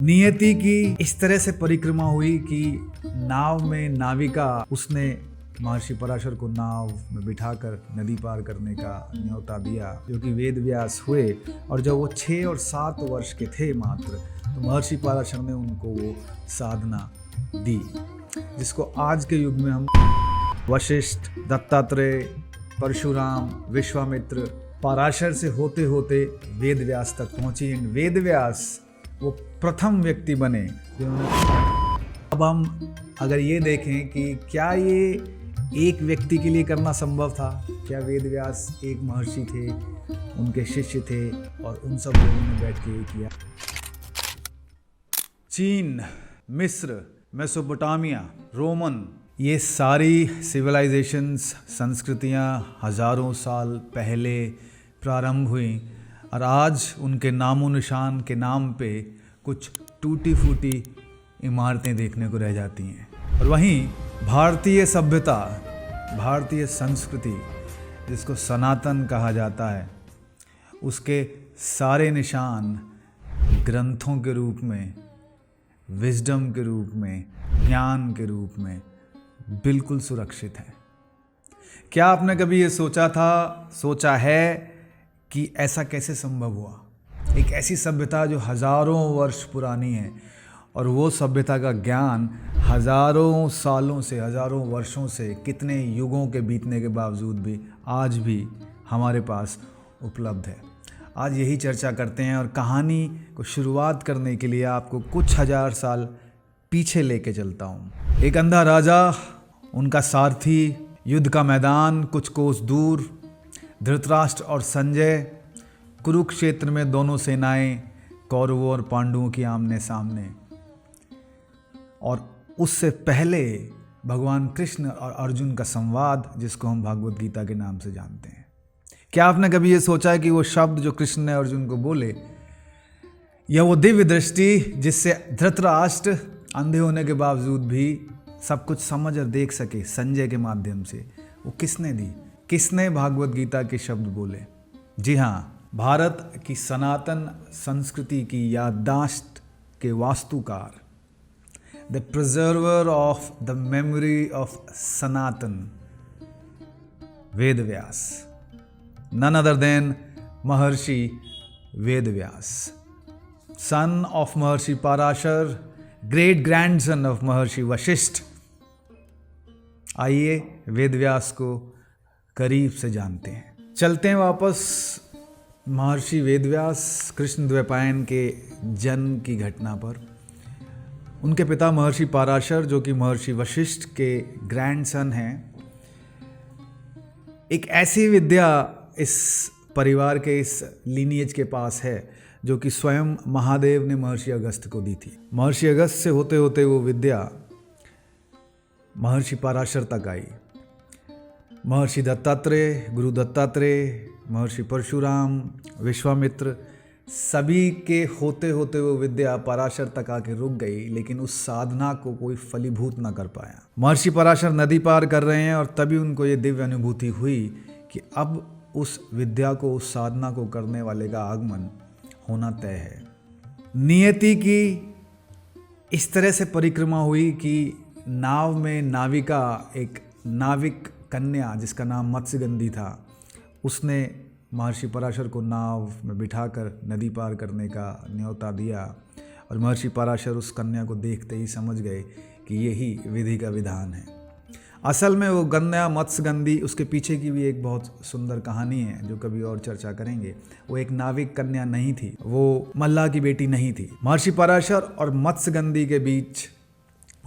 नियति की इस तरह से परिक्रमा हुई कि नाव में नाविका उसने महर्षि पराशर को नाव में बिठाकर नदी पार करने का न्योता दिया, जो कि वेद व्यास हुए। और जब वो 6 और 7 वर्ष के थे मात्र, तो महर्षि पराशर ने उनको वो साधना दी, जिसको आज के युग में हम वशिष्ठ, दत्तात्रेय, परशुराम, विश्वामित्र, पराशर से होते होते वेद व्यास तक पहुंची। एंड वेद व्यास वो प्रथम व्यक्ति बने जिन्होंने। अब हम अगर ये देखें कि क्या ये एक व्यक्ति के लिए करना संभव था, क्या वेद व्यास एक महर्षि थे, उनके शिष्य थे और उन सब लोगों ने बैठ के ये किया। चीन, मिस्र, मेसोपोटामिया, रोमन, ये सारी सिविलाइजेशंस, संस्कृतियाँ हज़ारों साल पहले प्रारंभ हुई और आज उनके नामो निशान के नाम पे कुछ टूटी फूटी इमारतें देखने को रह जाती हैं। और वहीं भारतीय सभ्यता, भारतीय संस्कृति, जिसको सनातन कहा जाता है, उसके सारे निशान ग्रंथों के रूप में, विजडम के रूप में, ज्ञान के रूप में बिल्कुल सुरक्षित है। क्या आपने कभी ये सोचा है कि ऐसा कैसे संभव हुआ? एक ऐसी सभ्यता जो हज़ारों वर्ष पुरानी है और वो सभ्यता का ज्ञान हज़ारों सालों से, हज़ारों वर्षों से, कितने युगों के बीतने के बावजूद भी आज भी हमारे पास उपलब्ध है। आज यही चर्चा करते हैं और कहानी को शुरुआत करने के लिए आपको कुछ हज़ार साल पीछे लेके चलता हूँ। एक अंधा राजा, उनका सारथी, युद्ध का मैदान कुछ कोस दूर, धृतराष्ट्र और संजय, कुरुक्षेत्र में दोनों सेनाएं कौरवों और पांडवों की आमने सामने। और उससे पहले भगवान कृष्ण और अर्जुन का संवाद, जिसको हम भागवत गीता के नाम से जानते हैं। क्या आपने कभी ये सोचा है कि वो शब्द जो कृष्ण ने अर्जुन को बोले, या वो दिव्य दृष्टि जिससे धृतराष्ट्र अंधे होने के बावजूद भी सब कुछ समझ और देख सके संजय के माध्यम से, वो किसने दी? किसने भागवत गीता के शब्द बोले? जी हाँ, भारत की सनातन संस्कृति की याददाश्त के वास्तुकार, the preserver of the memory of Sanatan, Ved Vyas, none other than Maharshi Ved Vyas, son of Maharshi Parashar, great grandson of महर्षि वशिष्ठ। आइए वेद व्यास को करीब से जानते हैं। चलते हैं वापस महर्षि वेद व्यास कृष्ण द्वैपायन के जन्म की घटना पर। उनके पिता महर्षि पराशर, जो कि महर्षि वशिष्ठ के ग्रैंडसन हैं, एक ऐसी विद्या इस परिवार के, इस लीनिएज के पास है जो कि स्वयं महादेव ने महर्षि अगस्त को दी थी। महर्षि अगस्त से होते होते वो विद्या महर्षि पराशर तक आई। महर्षि दत्तात्रेय, गुरु दत्तात्रेय, महर्षि परशुराम, विश्वामित्र, सभी के होते होते वो विद्या पराशर तक आके रुक गई, लेकिन उस साधना को कोई फलीभूत ना कर पाया। महर्षि पराशर नदी पार कर रहे हैं और तभी उनको ये दिव्य अनुभूति हुई कि अब उस विद्या को, उस साधना को करने वाले का आगमन होना तय है। नियति की इस तरह से परिक्रमा हुई कि नाव में नाविका, एक नाविक कन्या जिसका नाम मत्स्यगंधी था, उसने महर्षि पराशर को नाव में बिठाकर नदी पार करने का न्योता दिया। और महर्षि पराशर उस कन्या को देखते ही समझ गए कि यही विधि का विधान है। असल में वो कन्या मत्स्यगंधी, उसके पीछे की भी एक बहुत सुंदर कहानी है जो कभी और चर्चा करेंगे। वो एक नाविक कन्या नहीं थी, वो मल्लाह की बेटी नहीं थी। महर्षि पराशर और मत्स्यगंधी के बीच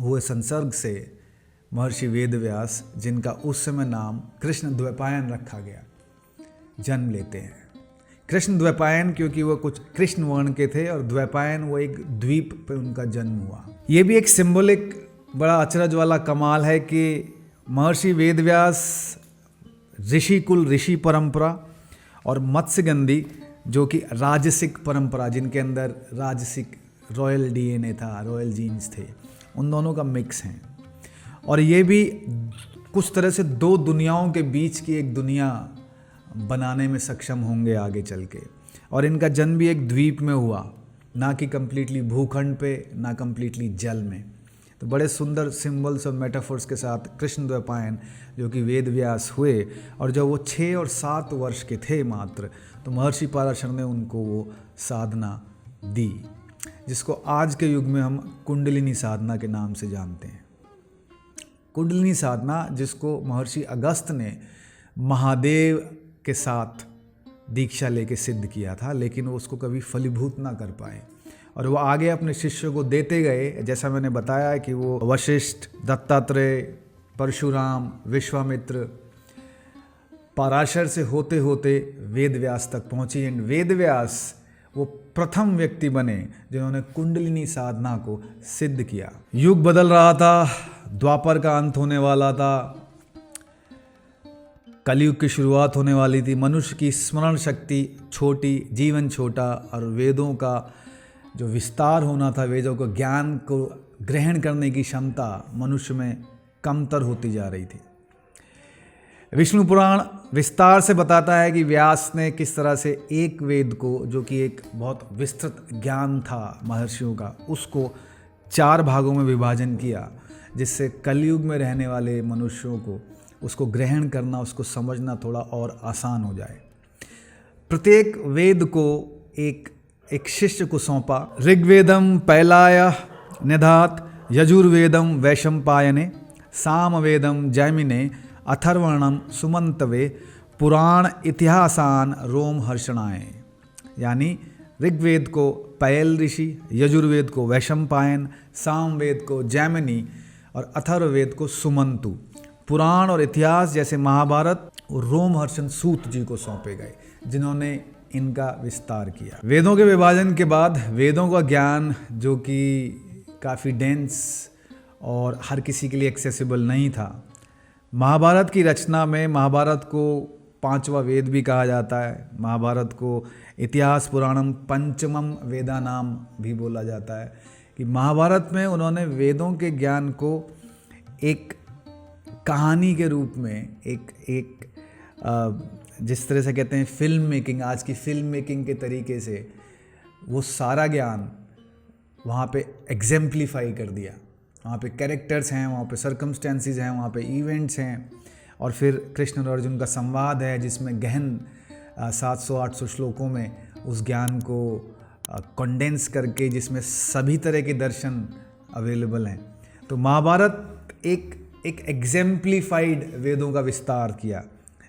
हुए संसर्ग से महर्षि वेद व्यास, जिनका उस समय नाम कृष्ण द्वैपायन रखा गया, जन्म लेते हैं। कृष्ण द्वैपायन क्योंकि वो कुछ कृष्ण वर्ण के थे, और द्वैपायन वो एक द्वीप पे उनका जन्म हुआ। ये भी एक सिंबॉलिक बड़ा अचरज वाला कमाल है कि महर्षि वेद व्यास ऋषि कुल, ऋषि परंपरा, और मत्स्यगंधी जो कि राजसिक परंपरा, जिनके अंदर राजसिक रॉयल डीएनए था, रॉयल जीन्स थे, उन दोनों का मिक्स है। और ये भी कुछ तरह से दो दुनियाओं के बीच की एक दुनिया बनाने में सक्षम होंगे आगे चल के। और इनका जन्म भी एक द्वीप में हुआ, ना कि कम्प्लीटली भूखंड पे, ना कम्प्लीटली जल में। तो बड़े सुंदर सिंबल्स और मेटाफोर्स के साथ कृष्ण द्वैपायन जो कि वेद व्यास हुए, और जब वो 6 और 7 वर्ष के थे मात्र, तो महर्षि पराशर ने उनको वो साधना दी, जिसको आज के युग में हम कुंडलिनी साधना के नाम से जानते हैं। कुंडलिनी साधना जिसको महर्षि अगस्त ने महादेव के साथ दीक्षा लेके सिद्ध किया था, लेकिन वो उसको कभी फलीभूत ना कर पाए, और वो आगे अपने शिष्यों को देते गए। जैसा मैंने बताया कि वो वशिष्ठ, दत्तात्रेय, परशुराम, विश्वामित्र, पराशर से होते होते वेद व्यास तक पहुंची। एंड वेद व्यास वो प्रथम व्यक्ति बने जिन्होंने कुंडलिनी साधना को सिद्ध किया। युग बदल रहा था, द्वापर का अंत होने वाला था, कलयुग की शुरुआत होने वाली थी। मनुष्य की स्मरण शक्ति छोटी, जीवन छोटा, और वेदों का जो विस्तार होना था, वेदों को ज्ञान को ग्रहण करने की क्षमता मनुष्य में कमतर होती जा रही थी। विष्णु पुराण विस्तार से बताता है कि व्यास ने किस तरह से एक वेद को, जो कि एक बहुत विस्तृत ज्ञान था महर्षियों का, उसको 4 भागों में विभाजन किया, जिससे कलयुग में रहने वाले मनुष्यों को उसको ग्रहण करना, उसको समझना थोड़ा और आसान हो जाए। प्रत्येक वेद को एक शिष्य को सौंपा। ऋग्वेदम पैलाय निधात, यजुर्वेदम वैशंपायने, सामवेदम जैमिने, अथर्वणम सुमंतवे, पुराण इतिहासान रोमहर्षणाय। यानी ऋग्वेद को पैल ऋषि, यजुर्वेद को वैशंपायन, सामवेद को जैमिनी और अथर्ववेद को सुमंतु। पुराण और इतिहास जैसे महाभारत और रोमहर्षण सूत जी को सौंपे गए, जिन्होंने इनका विस्तार किया। वेदों के विभाजन के बाद वेदों का ज्ञान, जो कि काफ़ी डेंस और हर किसी के लिए एक्सेसिबल नहीं था, महाभारत की रचना में, महाभारत को 5वां वेद भी कहा जाता है, महाभारत को इतिहास पुराणम पंचमम वेदा नाम भी बोला जाता है, कि महाभारत में उन्होंने वेदों के ज्ञान को एक कहानी के रूप में, जिस तरह से कहते हैं फिल्म मेकिंग, आज की फिल्म मेकिंग के तरीके से वो सारा ज्ञान वहाँ पे एग्जेम्पलीफाई कर दिया। वहाँ पे कैरेक्टर्स हैं, वहाँ पे सर्कमस्टेंसेस हैं, वहाँ पे इवेंट्स हैं, और फिर कृष्ण और अर्जुन का संवाद है, जिसमें गहन 700-800 श्लोकों में उस ज्ञान को कंडेंस करके, जिसमें सभी तरह के दर्शन अवेलेबल हैं। तो महाभारत एक एग्जेम्पलीफाइड वेदों का विस्तार किया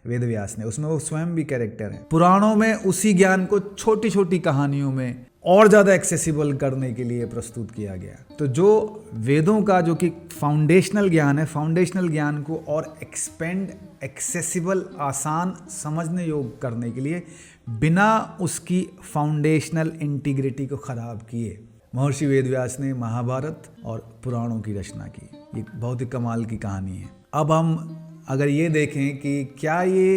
वेद व्यास ने, उसमें वो स्वयं भी कैरेक्टर है। पुराणों में उसी ज्ञान को छोटी छोटी कहानियों में और ज़्यादा एक्सेसिबल करने के लिए प्रस्तुत किया गया। तो जो वेदों का, जो कि फाउंडेशनल ज्ञान है, फाउंडेशनल ज्ञान को और एक्सपेंड, एक्सेसिबल, आसान समझने योग्य करने के लिए, बिना उसकी फाउंडेशनल इंटीग्रिटी को ख़राब किए, महर्षि वेद व्यास ने महाभारत और पुराणों की रचना की। ये बहुत ही कमाल की कहानी है। अब हम अगर ये देखें कि क्या ये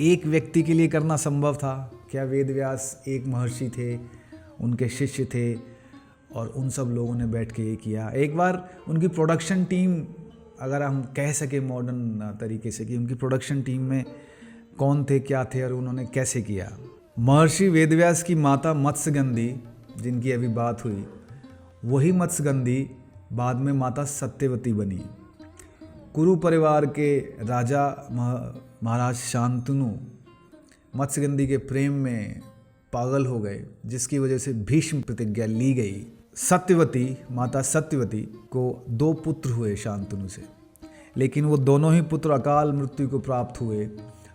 एक व्यक्ति के लिए करना संभव था, क्या वेद व्यास एक महर्षि थे, उनके शिष्य थे, और उन सब लोगों ने बैठ के ये किया। एक बार उनकी प्रोडक्शन टीम, अगर हम कह सके मॉडर्न तरीके से, कि उनकी प्रोडक्शन टीम में कौन थे, क्या थे, और उन्होंने कैसे किया। महर्षि वेदव्यास की माता मत्स्यगंधी, जिनकी अभी बात हुई, वही मत्स्यगंधी बाद में माता सत्यवती बनी। कुरु परिवार के राजा महाराज शांतनु मत्स्यगंधी के प्रेम में पागल हो गए, जिसकी वजह से भीष्म प्रतिज्ञा ली गई। सत्यवती, माता सत्यवती को 2 पुत्र हुए शांतनु से, लेकिन वो दोनों ही पुत्र अकाल मृत्यु को प्राप्त हुए।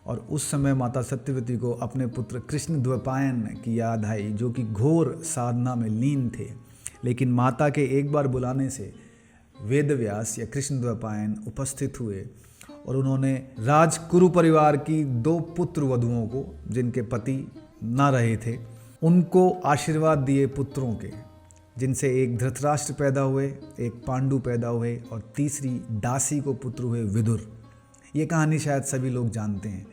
और उस समय माता सत्यवती को अपने पुत्र कृष्ण द्वैपायन की याद आई, जो कि घोर साधना में लीन थे। लेकिन माता के एक बार बुलाने से वेदव्यास या कृष्ण द्वैपायन उपस्थित हुए, और उन्होंने राजकुरु परिवार की 2 पुत्र वधुओं को, जिनके पति न रहे थे, उनको आशीर्वाद दिए पुत्रों के, जिनसे एक धृतराष्ट्र पैदा हुए, एक पांडु पैदा हुए, और तीसरी दासी को पुत्र हुए विदुर। ये कहानी शायद सभी लोग जानते हैं।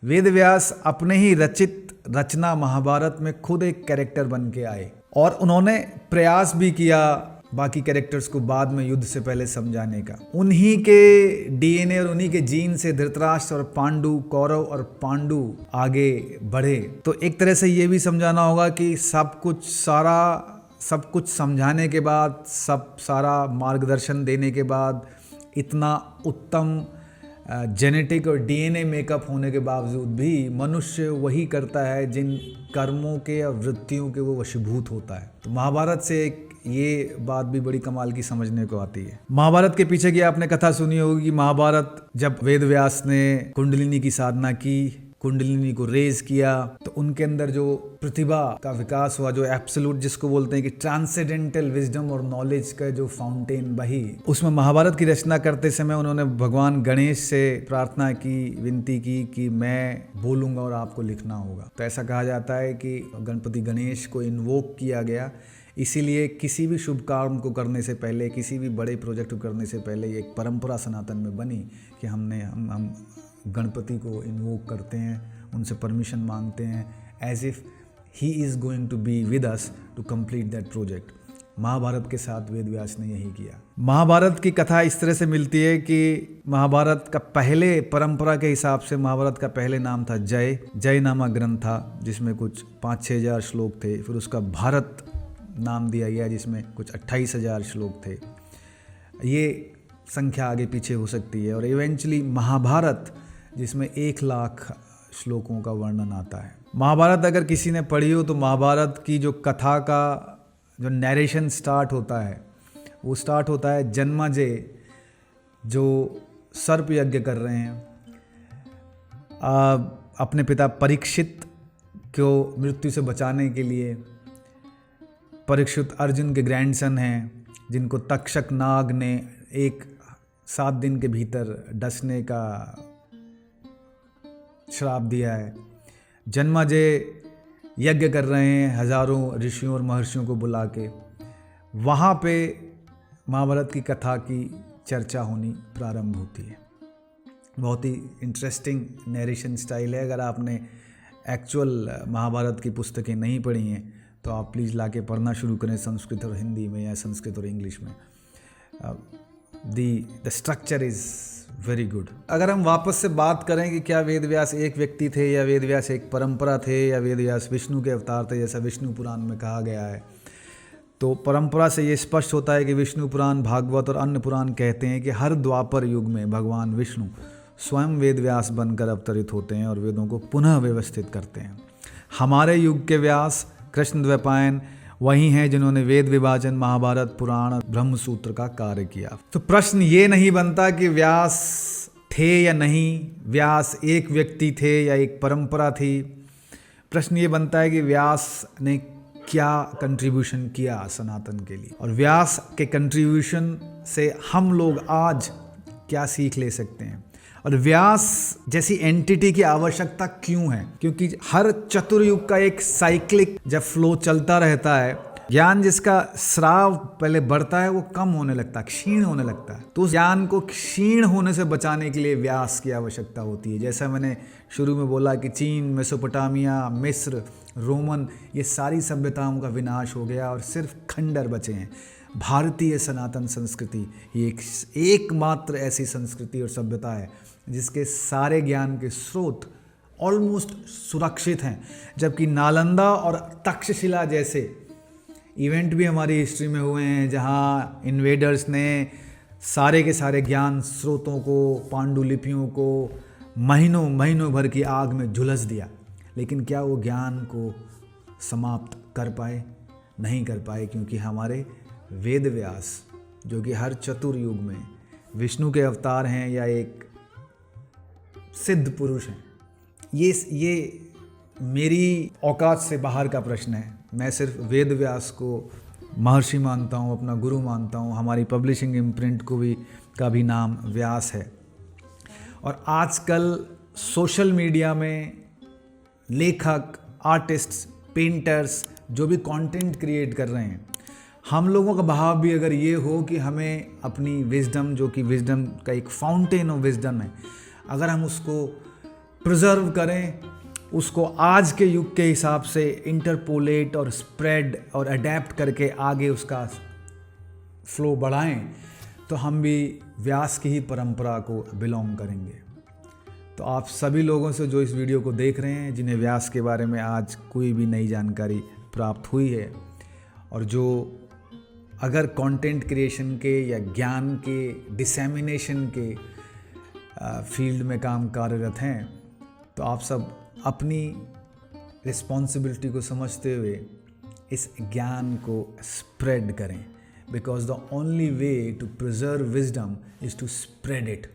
वेदव्यास अपने ही रचित रचना महाभारत में खुद एक कैरेक्टर बन के आए, और उन्होंने प्रयास भी किया बाकी कैरेक्टर्स को बाद में युद्ध से पहले समझाने का। उन्हीं के डीएनए और उन्हीं के जीन से धृतराष्ट्र और पांडु, कौरव और पांडु आगे बढ़े। तो एक तरह से ये भी समझाना होगा कि सब कुछ, सारा सब कुछ समझाने के बाद, सब सारा मार्गदर्शन देने के बाद, इतना उत्तम जेनेटिक और डीएनए मेकअप होने के बावजूद भी मनुष्य वही करता है जिन कर्मों के या वृत्तियों के वो वशीभूत होता है। तो महाभारत से एक ये बात भी बड़ी कमाल की समझने को आती है। महाभारत के पीछे की आपने कथा सुनी होगी कि महाभारत जब वेद व्यास ने कुंडलिनी की साधना की, कुंडलिनी को रेज किया, तो उनके अंदर जो प्रतिभा का विकास हुआ, जो एब्सोल्यूट जिसको बोलते हैं कि ट्रांसेंडेंटल विजडम और नॉलेज का जो फाउंटेन बही, उसमें महाभारत की रचना करते समय उन्होंने भगवान गणेश से प्रार्थना की, विनती की कि मैं बोलूँगा और आपको लिखना होगा। तो ऐसा कहा जाता है कि गणपति गणेश को इन्वोक किया गया, इसीलिए किसी भी शुभ काम को करने से पहले, किसी भी बड़े प्रोजेक्ट को करने से पहले एक परंपरा सनातन में बनी कि हम गणपति को इन्वोक करते हैं, उनसे परमिशन मांगते हैं, as if he is going to be with us to complete that project. Mahabharata के साथ वेद व्यास ने यही किया। महाभारत की कथा इस तरह से मिलती है कि महाभारत का पहले परंपरा के हिसाब से महाभारत का पहले नाम था जय नामक ग्रंथ था, जिसमें कुछ 5-6 हज़ार श्लोक थे। फिर उसका भारत नाम दिया गया जिसमें कुछ 28,000 श्लोक थे। ये संख्या आगे पीछे हो सकती है। और इवेंचुअली महाभारत जिसमें 1 लाख श्लोकों का वर्णन आता है। महाभारत अगर किसी ने पढ़ी हो तो महाभारत की जो कथा का जो नैरेशन स्टार्ट होता है वो स्टार्ट होता है जन्मेजय जो सर्प यज्ञ कर रहे हैं, अपने पिता परीक्षित को मृत्यु से बचाने के लिए। परीक्षित अर्जुन के ग्रैंडसन हैं जिनको तक्षक नाग ने 7 दिन के भीतर डसने का श्राप दिया है। जन्मेजय यज्ञ कर रहे हैं हजारों ऋषियों और महर्षियों को बुला के। वहाँ पे महाभारत की कथा की चर्चा होनी प्रारंभ होती है। बहुत ही इंटरेस्टिंग नैरेशन स्टाइल है। अगर आपने एक्चुअल महाभारत की पुस्तकें नहीं पढ़ी हैं तो आप प्लीज़ लाके पढ़ना शुरू करें, संस्कृत और हिंदी में या संस्कृत और इंग्लिश में। The structure is very good. अगर हम वापस से बात करें कि क्या वेद व्यास एक व्यक्ति थे या वेद व्यास एक परंपरा थे या वेद व्यास विष्णु के अवतार थे जैसा विष्णु पुराण में कहा गया है, तो परंपरा से ये स्पष्ट होता है कि विष्णु पुराण, भागवत और अन्य पुराण कहते हैं कि हर द्वापर युग में भगवान विष्णु स्वयं वेद व्यास बनकर अवतरित होते हैं और वेदों को पुनः व्यवस्थित करते हैं। हमारे युग के व्यास कृष्ण द्वैपायन वही हैं जिन्होंने वेद विभाजन, महाभारत, पुराण, ब्रह्मसूत्र का कार्य किया। तो प्रश्न ये नहीं बनता कि व्यास थे या नहीं, व्यास एक व्यक्ति थे या एक परंपरा थी। प्रश्न ये बनता है कि व्यास ने क्या कंट्रीब्यूशन किया सनातन के लिए, और व्यास के कंट्रीब्यूशन से हम लोग आज क्या सीख ले सकते हैं, और व्यास जैसी एंटिटी की आवश्यकता क्यों है। क्योंकि हर चतुर्युग का एक साइक्लिक जब फ्लो चलता रहता है, ज्ञान जिसका स्राव पहले बढ़ता है वो कम होने लगता है, क्षीण होने लगता है। तो उस ज्ञान को क्षीण होने से बचाने के लिए व्यास की आवश्यकता होती है। जैसा मैंने शुरू में बोला कि चीन, मेसोपोटामिया, मिस्र, रोमन, ये सारी सभ्यताओं का विनाश हो गया और सिर्फ खंडर बचे हैं। भारतीय सनातन संस्कृति ये एकमात्र ऐसी संस्कृति और सभ्यता है जिसके सारे ज्ञान के स्रोत ऑलमोस्ट सुरक्षित हैं। जबकि नालंदा और तक्षशिला जैसे इवेंट भी हमारी हिस्ट्री में हुए हैं जहां इन्वेडर्स ने सारे के सारे ज्ञान स्रोतों को, पांडुलिपियों को महीनों महीनों भर की आग में झुलस दिया। लेकिन क्या वो ज्ञान को समाप्त कर पाए? नहीं कर पाए, क्योंकि हमारे वेद व्यास जो कि हर चतुर्युग में विष्णु के अवतार हैं या एक सिद्ध पुरुष हैं, ये मेरी औकात से बाहर का प्रश्न है। मैं सिर्फ वेद व्यास को महर्षि मानता हूँ, अपना गुरु मानता हूँ। हमारी पब्लिशिंग इम्प्रिंट का भी नाम व्यास है। और आजकल सोशल मीडिया में लेखक, आर्टिस्ट्स, पेंटर्स जो भी कंटेंट क्रिएट कर रहे हैं, हम लोगों का भाव भी अगर ये हो कि हमें अपनी विजडम, जो कि विजडम का एक फाउंटेन ऑफ विजडम है, अगर हम उसको प्रिजर्व करें, उसको आज के युग के हिसाब से इंटरपोलेट और स्प्रेड और अडेप्ट करके आगे उसका फ्लो बढ़ाएं, तो हम भी व्यास की ही परंपरा को बिलोंग करेंगे। तो आप सभी लोगों से जो इस वीडियो को देख रहे हैं, जिन्हें व्यास के बारे में आज कोई भी नई जानकारी प्राप्त हुई है, और जो अगर कंटेंट क्रिएशन के या ज्ञान के डिसेमिनेशन के फील्ड में काम कार्यरत हैं, तो आप सब अपनी रिस्पॉन्सिबिलिटी को समझते हुए इस ज्ञान को स्प्रेड करें, because the only way to preserve wisdom is to spread it.